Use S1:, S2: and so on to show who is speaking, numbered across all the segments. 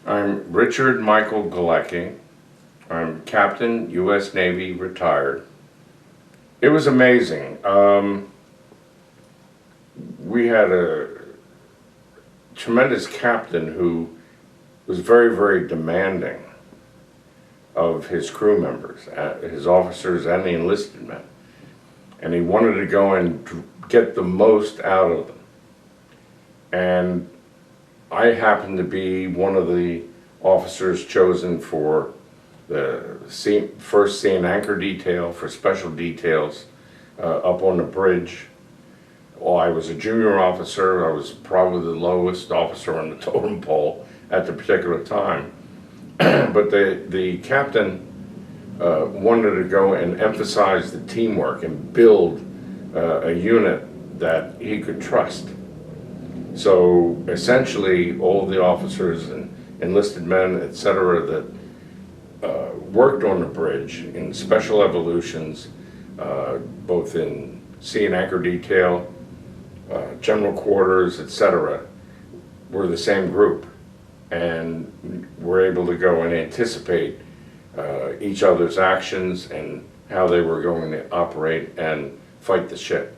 S1: I'm Richard Michael Galecki. I'm Captain, U.S. Navy, retired. It was amazing. We had a tremendous captain who was very, very demanding of his crew members, his officers and the enlisted men. And he wanted to go and get the most out of them. And I happened to be one of the officers chosen for the first sea and anchor detail, for special details up on the bridge. Well, I was a junior officer. I was probably the lowest officer on the totem pole at the particular time. But the captain wanted to go and emphasize the teamwork and build a unit that he could trust. So essentially, all the officers and enlisted men, etc., that worked on the bridge in special evolutions, both in sea and anchor detail, general quarters, etc., were the same group, and were able to go and anticipate each other's actions and how they were going to operate and fight the ship.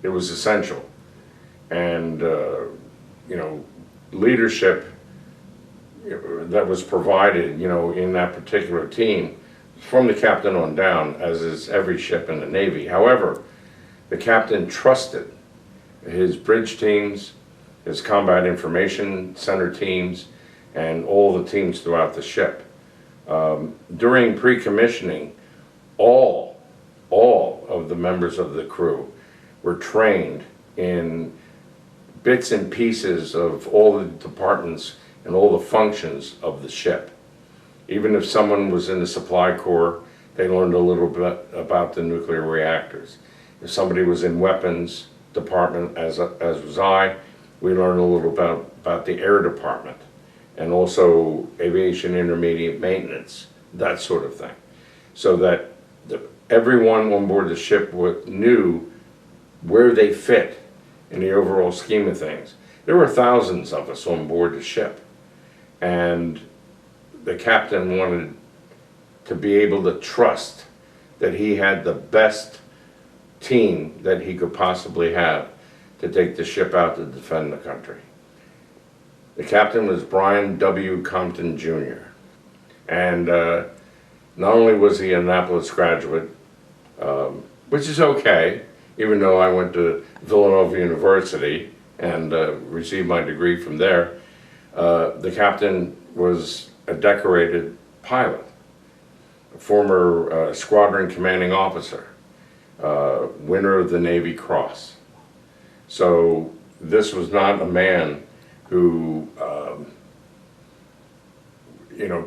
S1: It was essential. And leadership that was provided, in that particular team from the captain on down, as is every ship in the Navy. However, the captain trusted his bridge teams, his combat information center teams, and all the teams throughout the ship. During pre-commissioning, all of the members of the crew were trained in bits and pieces of all the departments and all the functions of the ship. Even if someone was in the supply corps, they learned a little bit about the nuclear reactors. If somebody was in weapons department, as was I, we learned a little about the air department and also aviation intermediate maintenance, that sort of thing. So that everyone on board the ship knew where they fit in the overall scheme of things. There were thousands of us on board the ship, and the captain wanted to be able to trust that he had the best team that he could possibly have to take the ship out to defend the country. The captain was Brian W. Compton, Jr. And not only was he an Annapolis graduate, which is okay, even though I went to Villanova University and received my degree from there, the captain was a decorated pilot, a former squadron commanding officer, winner of the Navy Cross. So this was not a man who,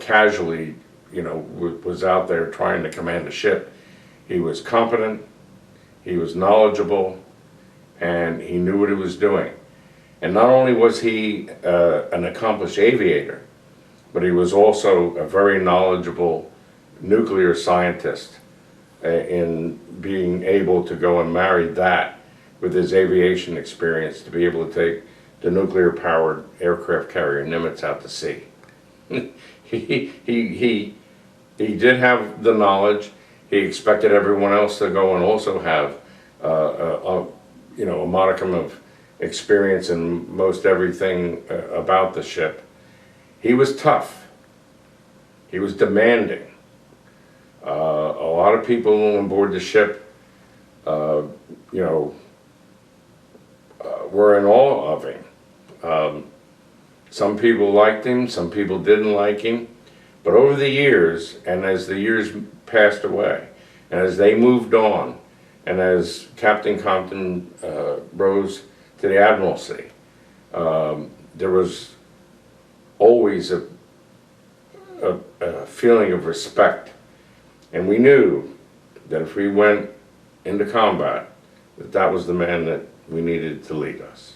S1: casually, was out there trying to command a ship. He was competent, he was knowledgeable, and he knew what he was doing. And not only was he an accomplished aviator, but he was also a very knowledgeable nuclear scientist in being able to go and marry that with his aviation experience to be able to take the nuclear-powered aircraft carrier Nimitz out to sea. He did have the knowledge. He expected everyone else to go and also have a modicum of experience in most everything about the ship. He was tough. He was demanding. A lot of people on board the ship, were in awe of him. Some people liked him, some people didn't like him. But over the years, and as the years passed away, and as they moved on, and as Captain Compton rose to the admiralcy, there was always a feeling of respect. And we knew that if we went into combat, that was the man that we needed to lead us.